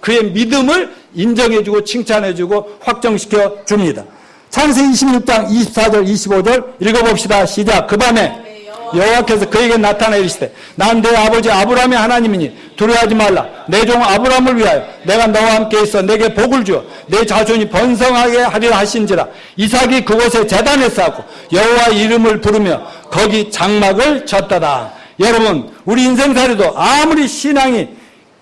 그의 믿음을 인정해주고 칭찬해주고 확정시켜 줍니다. 창세기 26장 24절 25절 읽어봅시다. 시작. 그 밤에 여호와께서 그에게 나타나 이르시되 난 내 아버지 아브라함의 하나님이니 두려워하지 말라. 내 종 아브라함을 위하여 내가 너와 함께 있어 내게 복을 주어 내 자손이 번성하게 하리라 하신지라. 이삭이 그곳에 제단을 쌓고 여호와 이름을 부르며 거기 장막을 쳤다다. 여러분 우리 인생살이도 아무리 신앙이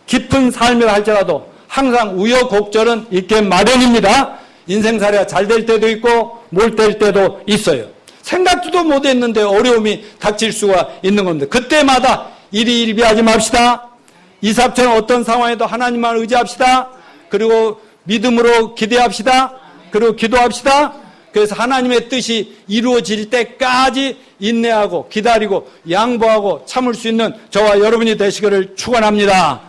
깊은 삶을 할지라도 항상 우여곡절은 있게 마련입니다. 인생살이가 잘 될 때도 있고 못 될 때도 있어요. 생각지도 못했는데 어려움이 닥칠 수가 있는 겁니다. 그때마다 일희일비하지 맙시다. 이삭처럼 어떤 상황에도 하나님만 의지합시다. 그리고 믿음으로 기대합시다. 그리고 기도합시다. 그래서 하나님의 뜻이 이루어질 때까지 인내하고 기다리고 양보하고 참을 수 있는 저와 여러분이 되시기를 축원합니다.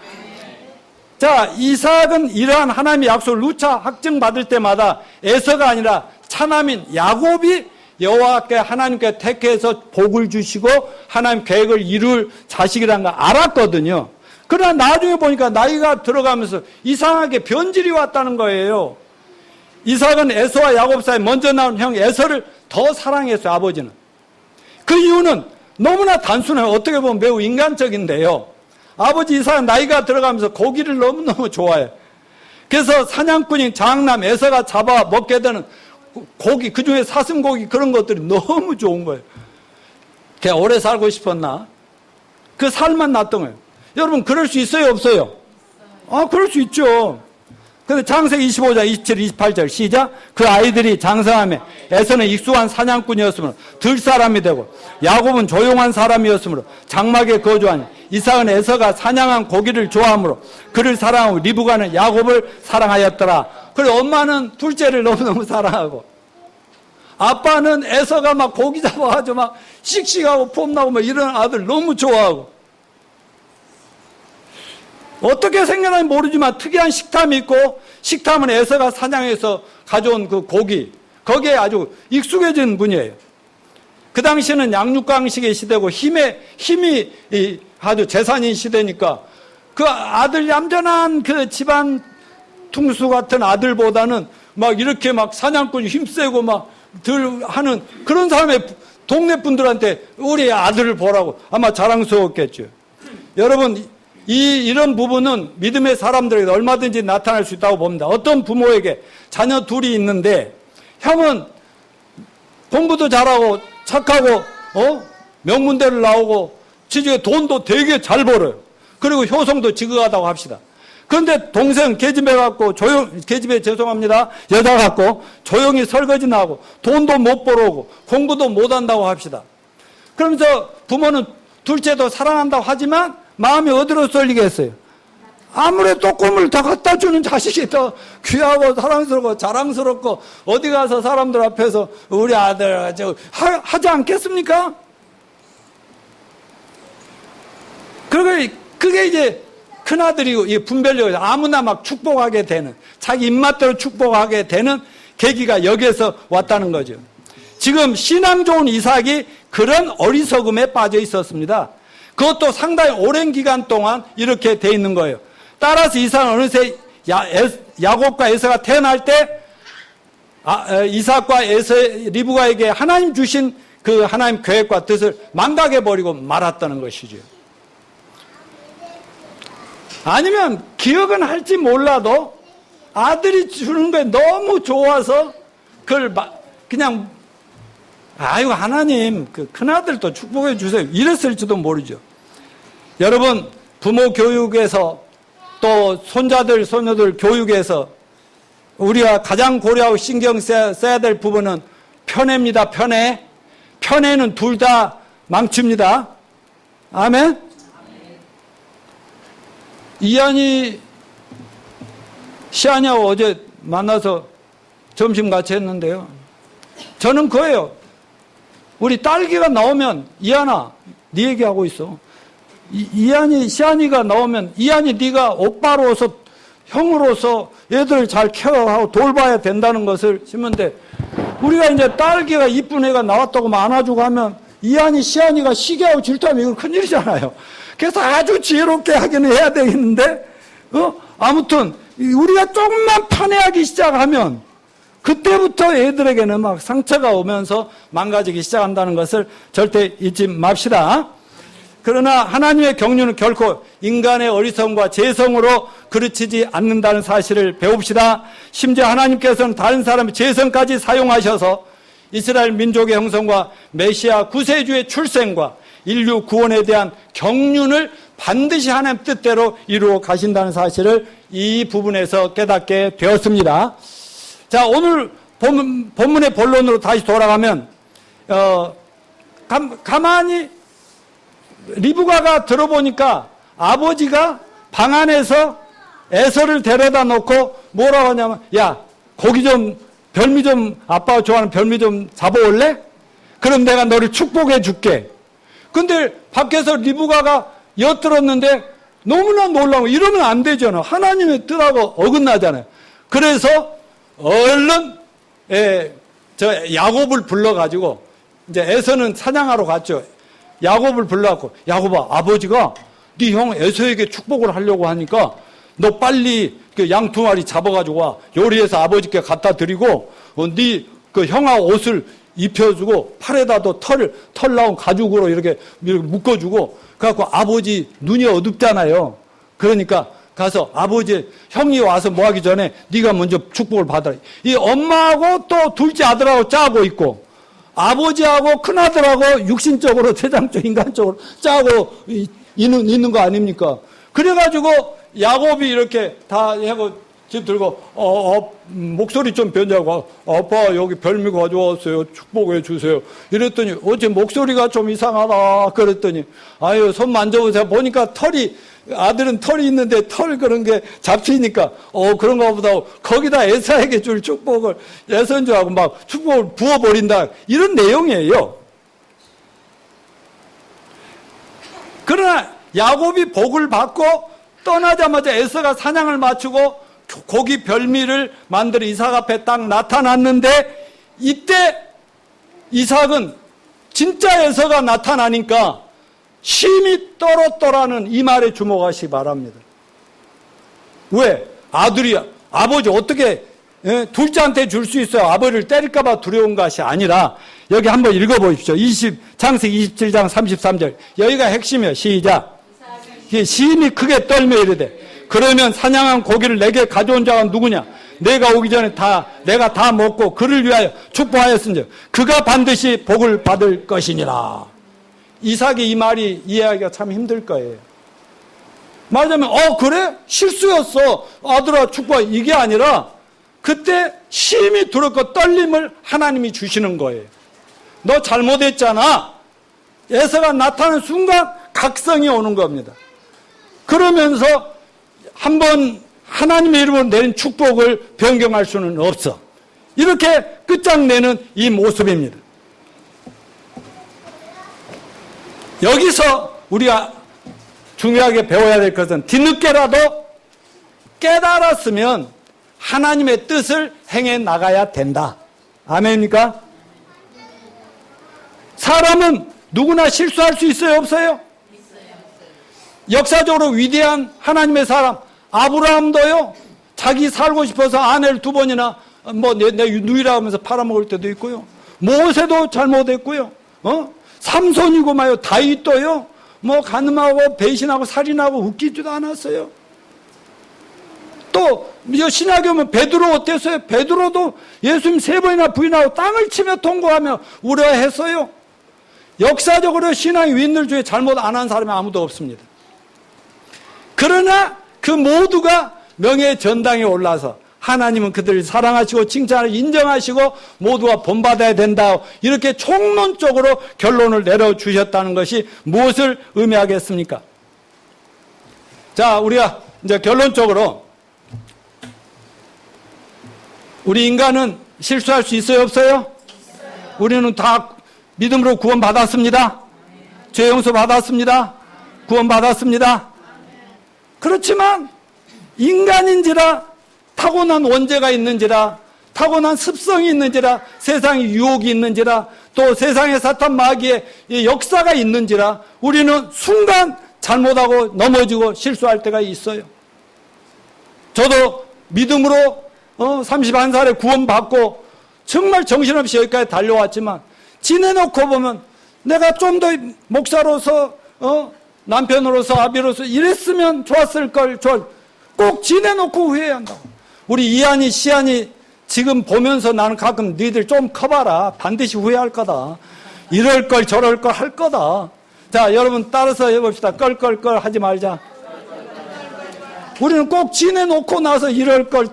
자, 이삭은 이러한 하나님의 약속을 누차 확증받을 때마다 에서가 아니라 차남인 야곱이 여호와께 하나님께 택해서 복을 주시고 하나님 계획을 이룰 자식이라는 걸 알았거든요. 그러나 나중에 보니까 나이가 들어가면서 이상하게 변질이 왔다는 거예요. 이삭은 에서와 야곱 사이 먼저 나온 형 에서를 더 사랑했어요. 아버지는. 그 이유는 너무나 단순해요. 어떻게 보면 매우 인간적인데요. 아버지 이삭은 나이가 들어가면서 고기를 너무너무 좋아해요. 그래서 사냥꾼인 장남 에서가 잡아 먹게 되는 고기, 그 중에 사슴고기 그런 것들이 너무 좋은 거예요. 걔 오래 살고 싶었나? 그 살만 났던 거예요. 여러분, 그럴 수 있어요, 없어요? 그럴 수 있죠. 근데 창세기 25장 27, 28절 시작. 그 아이들이 장성하며 에서는 익숙한 사냥꾼이었으므로 들사람이 되고 야곱은 조용한 사람이었으므로 장막에 거주하니 이삭은 에서가 사냥한 고기를 좋아하므로 그를 사랑하고 리브가는 야곱을 사랑하였더라. 그리고 엄마는 둘째를 너무너무 사랑하고 아빠는 에서가 막 고기 잡아가지고 막 씩씩하고 폼나고 막 이런 아들 너무 좋아하고 어떻게 생겨나는지 모르지만 특이한 식탐이 있고 식탐은 에서가 사냥해서 가져온 그 고기 거기에 아주 익숙해진 분이에요. 그 당시에는 양육강식의 시대고 힘이 아주 재산인 시대니까 그 아들 얌전한 그 집안 퉁수 같은 아들보다는 막 이렇게 막 사냥꾼이 힘세고 막 들 하는 그런 사람의 동네 분들한테 우리 아들을 보라고 아마 자랑스러웠겠죠. 여러분 이런 부분은 믿음의 사람들에게 얼마든지 나타날 수 있다고 봅니다. 어떤 부모에게 자녀 둘이 있는데 형은 공부도 잘하고 착하고 명문대를 나오고 취직에 돈도 되게 잘 벌어요. 그리고 효성도 지극하다고 합시다. 그런데 동생 계집애 갖고 계집애 죄송합니다. 여자 갖고 조용히 설거지나 하고 돈도 못 벌어오고 공부도 못 한다고 합시다. 그러면서 부모는 둘째도 사랑한다고 하지만 마음이 어디로 쏠리겠어요? 아무래도 꿈을 다 갖다 주는 자식이 더 귀하고 사랑스럽고 자랑스럽고 어디 가서 사람들 앞에서 우리 아들 하지 않겠습니까? 그게 이제 큰아들이고 분별력이 아무나 막 축복하게 되는, 자기 입맛대로 축복하게 되는 계기가 여기에서 왔다는 거죠. 지금 신앙 좋은 이삭이 그런 어리석음에 빠져 있었습니다. 그것도 상당히 오랜 기간 동안 이렇게 돼 있는 거예요. 따라서 이삭은 어느새 야곱과 에서가 태어날 때 이삭과 리브가에게 하나님 주신 그 하나님 계획과 뜻을 망각해버리고 말았다는 것이죠. 아니면 기억은 할지 몰라도 아들이 주는 게 너무 좋아서 그걸 그냥 아이고 하나님 그 큰아들도 축복해 주세요 이랬을지도 모르죠. 여러분 부모 교육에서 또 손자들 손녀들 교육에서 우리가 가장 고려하고 신경 써야 될 부분은 편애입니다. 편애는 둘 다 망칩니다. 아멘. 이한이 시안이하고 어제 만나서 점심 같이 했는데요. 저는 그거예요. 우리 딸기가 나오면 이한아 네 얘기하고 있어. 이한이 시안이가 나오면 이한이 네가 오빠로서 형으로서 얘들을 잘 케어하고 돌봐야 된다는 것을 심는데 우리가 이제 딸기가 이쁜 애가 나왔다고 안아주고 하면 이한이 시안이가 시기하고 질투하면 이건 큰일이잖아요. 그래서 아주 지혜롭게 하기는 해야 되겠는데 아무튼 우리가 조금만 편애하기 시작하면 그때부터 애들에게는 막 상처가 오면서 망가지기 시작한다는 것을 절대 잊지 맙시다. 그러나 하나님의 경륜은 결코 인간의 어리석음과 재성으로 그르치지 않는다는 사실을 배웁시다. 심지어 하나님께서는 다른 사람의 재성까지 사용하셔서 이스라엘 민족의 형성과 메시아 구세주의 출생과 인류 구원에 대한 경륜을 반드시 하나님 뜻대로 이루어 가신다는 사실을 이 부분에서 깨닫게 되었습니다. 자, 오늘 본문의 본론으로 다시 돌아가면 가만히 리브가가 들어보니까 아버지가 방 안에서 에서를 데려다 놓고 뭐라고 하냐면 야 고기 좀 별미 좀 아빠가 좋아하는 별미 좀 잡아올래? 그럼 내가 너를 축복해 줄게. 근데 밖에서 리브가가 엿들었는데 너무나 놀라고 이러면 안 되잖아. 하나님의 뜻하고 어긋나잖아요. 그래서 얼른 저 야곱을 불러가지고 이제 에서는 사냥하러 갔죠. 야곱을 불러갖고 야곱아 아버지가 네 형 에서에게 축복을 하려고 하니까 너 빨리 그 양 2마리 잡아가지고 와. 요리해서 아버지께 갖다 드리고 네 그 형아 옷을 입혀주고 팔에다도 털 나온 가죽으로 이렇게 묶어주고 그래갖고 아버지 눈이 어둡잖아요. 그러니까 가서 아버지 형이 와서 뭐 하기 전에 네가 먼저 축복을 받아라. 이 엄마하고 또 둘째 아들하고 짜고 있고 아버지하고 큰아들하고 육신적으로 세상적 인간적으로 짜고 있는 거 아닙니까? 그래가지고 야곱이 이렇게 다 하고 집 들고 목소리 좀 변자고 아빠 여기 별미 가져왔어요. 축복해 주세요. 이랬더니 어째 목소리가 좀 이상하다 그랬더니 아유 손 만져보세요. 보니까 아들은 털이 있는데 털 그런 게 잡히니까 그런가 보다 거기다 에사에게 줄 축복을 에서인 줄 알고 막 축복을 부어버린다 이런 내용이에요. 그러나 야곱이 복을 받고 떠나자마자 에서가 사냥을 마치고 고기 별미를 만들어 이삭 앞에 딱 나타났는데 이때 이삭은 진짜 에서가 나타나니까 심히 떨었더라는 이 말에 주목하시기 바랍니다. 왜? 아들이 아버지 어떻게 둘째한테 줄 수 있어요? 아버지를 때릴까 봐 두려운 것이 아니라 여기 한번 읽어보십시오. 창세기 27장 33절 여기가 핵심이에요. 시작. 심히 크게 떨며 이르되 그러면 사냥한 고기를 내게 가져온 자가 누구냐? 내가 오기 전에 내가 다 먹고 그를 위하여 축복하였은즉 그가 반드시 복을 받을 것이니라. 이삭이 이 말이 이해하기가 참 힘들 거예요. 말하자면 그래? 실수였어. 아들아 축복해. 이게 아니라 그때 심히 두렵고 떨림을 하나님이 주시는 거예요. 너 잘못했잖아. 에서가 나타나는 순간 각성이 오는 겁니다. 그러면서 한번 하나님의 이름으로 내린 축복을 변경할 수는 없어. 이렇게 끝장내는 이 모습입니다. 여기서 우리가 중요하게 배워야 될 것은 뒤늦게라도 깨달았으면 하나님의 뜻을 행해 나가야 된다. 아멘입니까? 사람은 누구나 실수할 수 있어요, 없어요? 역사적으로 위대한 하나님의 사람 아브라함도요, 자기 살고 싶어서 아내를 2번이나 내 누이라 하면서 팔아먹을 때도 있고요. 모세도 잘못했고요. 삼손이고 마요 다윗도요, 간음하고 배신하고 살인하고 웃기지도 않았어요. 또 신약에 보면 베드로 어땠어요? 베드로도 예수님 3번이나 부인하고 땅을 치며 통곡하며 우려했어요. 역사적으로 신앙의 윈들 중에 잘못 안 한 사람이 아무도 없습니다. 그러나 그 모두가 명예의 전당에 올라서 하나님은 그들을 사랑하시고 칭찬을 인정하시고 모두가 본받아야 된다. 이렇게 총론적으로 결론을 내려주셨다는 것이 무엇을 의미하겠습니까? 자, 우리가 이제 결론적으로 우리 인간은 실수할 수 있어요, 없어요? 우리는 다 믿음으로 구원받았습니다. 죄 용서 받았습니다. 구원받았습니다. 그렇지만 인간인지라 타고난 원죄가 있는지라 타고난 습성이 있는지라 세상에 유혹이 있는지라 또 세상의 사탄 마귀의 역사가 있는지라 우리는 순간 잘못하고 넘어지고 실수할 때가 있어요. 저도 믿음으로 31살에 구원받고 정말 정신없이 여기까지 달려왔지만 지내놓고 보면 내가 좀 더 목사로서 남편으로서 아비로서 이랬으면 좋았을 걸 꼭 지내놓고 후회한다고. 우리 이한이 시한이 지금 보면서 나는 가끔 너희들 좀 커봐라. 반드시 후회할 거다. 이럴 걸 저럴 걸 할 거다. 자, 여러분 따라서 해봅시다. 껄껄껄 하지 말자. 우리는 꼭 지내놓고 나서 이럴 걸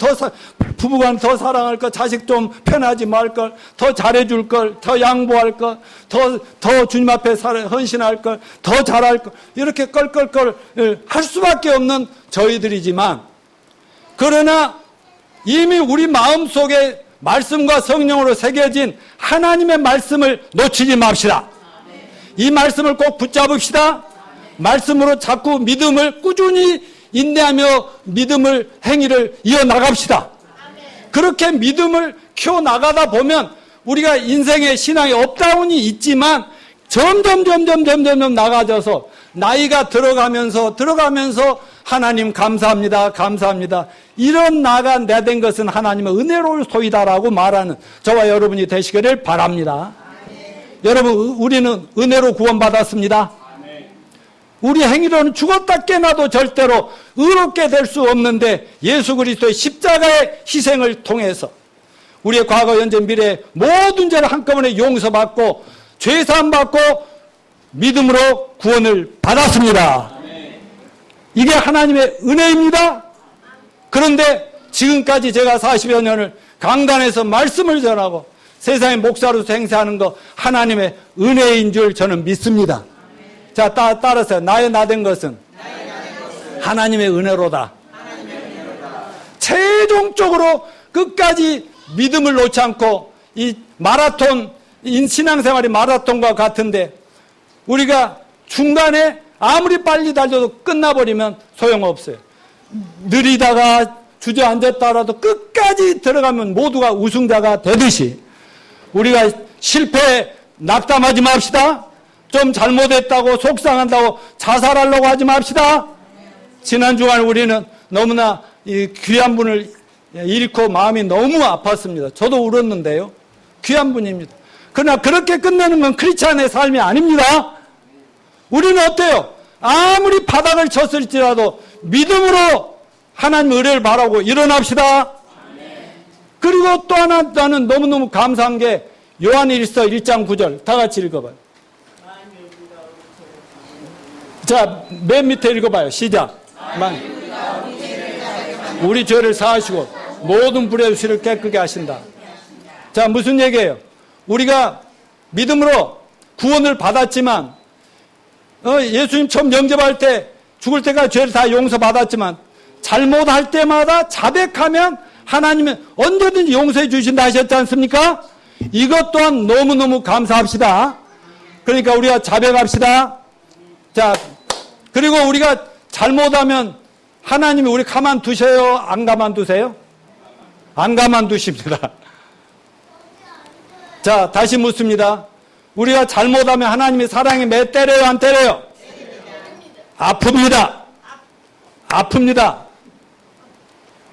부부간 더 사랑할 걸, 자식 좀 편하지 말 걸, 더 잘해줄 걸, 더 양보할 걸, 더 주님 앞에 헌신할 걸, 더 잘할 걸, 이렇게 껄껄껄 할 수밖에 없는 저희들이지만, 그러나 이미 우리 마음속에 말씀과 성령으로 새겨진 하나님의 말씀을 놓치지 맙시다. 이 말씀을 꼭 붙잡읍시다. 말씀으로 자꾸 믿음을 꾸준히 인내하며 믿음을 행위를 이어나갑시다. 그렇게 믿음을 키워나가다 보면 우리가 인생의 신앙의 업다운이 있지만 점점 나가져서 나이가 들어가면서 하나님 감사합니다. 이런 나가 된 것은 하나님의 은혜로울 소이다라고 말하는 저와 여러분이 되시기를 바랍니다. 여러분, 우리는 은혜로 구원받았습니다. 우리 행위로는 죽었다 깨나도 절대로 의롭게 될 수 없는데 예수 그리스도의 십자가의 희생을 통해서 우리의 과거, 현재, 미래 모든 죄를 한꺼번에 용서받고 죄사함 받고 믿음으로 구원을 받았습니다. 이게 하나님의 은혜입니다. 그런데 지금까지 제가 40여 년을 강단에서 말씀을 전하고 세상의 목사로서 행세하는 거 하나님의 은혜인 줄 저는 믿습니다. 자, 따라서 나의 나된 것은 하나님의 은혜로다. 최종적으로 끝까지 믿음을 놓지 않고 이 마라톤, 신앙생활이 마라톤과 같은데 우리가 중간에 아무리 빨리 달려도 끝나버리면 소용없어요. 느리다가 주저앉았다라도 끝까지 들어가면 모두가 우승자가 되듯이 우리가 실패에 낙담하지 맙시다. 좀 잘못했다고 속상한다고 자살하려고 하지 맙시다. 지난 주간 우리는 너무나 이 귀한 분을 잃고 마음이 너무 아팠습니다. 저도 울었는데요. 귀한 분입니다. 그러나 그렇게 끝내는 건 크리스찬의 삶이 아닙니다. 우리는 어때요? 아무리 바닥을 쳤을지라도 믿음으로 하나님 의뢰를 바라고 일어납시다. 그리고 또 하나 나는 너무너무 감사한 게 요한일서 1장 9절 다 같이 읽어봐요. 자, 맨 밑에 읽어봐요. 시작. 우리 죄를 사하시고 모든 불의 수를 깨끗게 하신다. 자, 무슨 얘기예요? 우리가 믿음으로 구원을 받았지만 예수님 처음 영접할 때 죽을 때까지 죄를 다 용서받았지만 잘못할 때마다 자백하면 하나님은 언제든지 용서해 주신다 하셨지 않습니까? 이것 또한 너무너무 감사합시다. 그러니까 우리가 자백합시다. 자, 그리고 우리가 잘못하면 하나님이 우리 가만두셔요? 안 가만두세요? 안 가만두십니다. 자, 다시 묻습니다. 우리가 잘못하면 하나님이 사랑에 매 때려요? 안 때려요? 아픕니다. 아픕니다.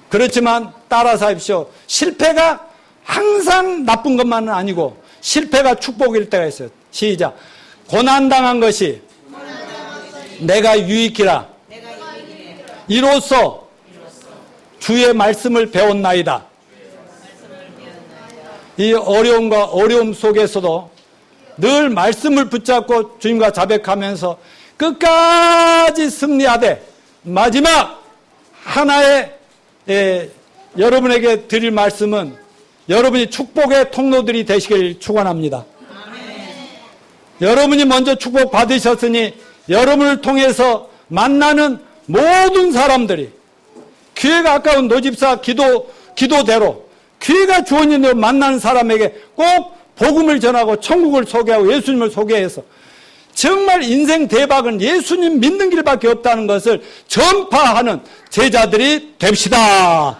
그렇지만 따라서 하십시오. 실패가 항상 나쁜 것만은 아니고 실패가 축복일 때가 있어요. 시작. 고난당한 것이 내가 유익이라 이로써 주의 말씀을 배웠나이다. 이 어려움과 어려움 속에서도 늘 말씀을 붙잡고 주님과 자백하면서 끝까지 승리하되 마지막 하나의 여러분에게 드릴 말씀은 여러분이 축복의 통로들이 되시길 축원합니다. 여러분이 먼저 축복 받으셨으니 여러분을 통해서 만나는 모든 사람들이 기회가 아까운 노집사 기도대로 기회가 주어진 대로 만나는 사람에게 꼭 복음을 전하고 천국을 소개하고 예수님을 소개해서 정말 인생 대박은 예수님 믿는 길밖에 없다는 것을 전파하는 제자들이 됩시다.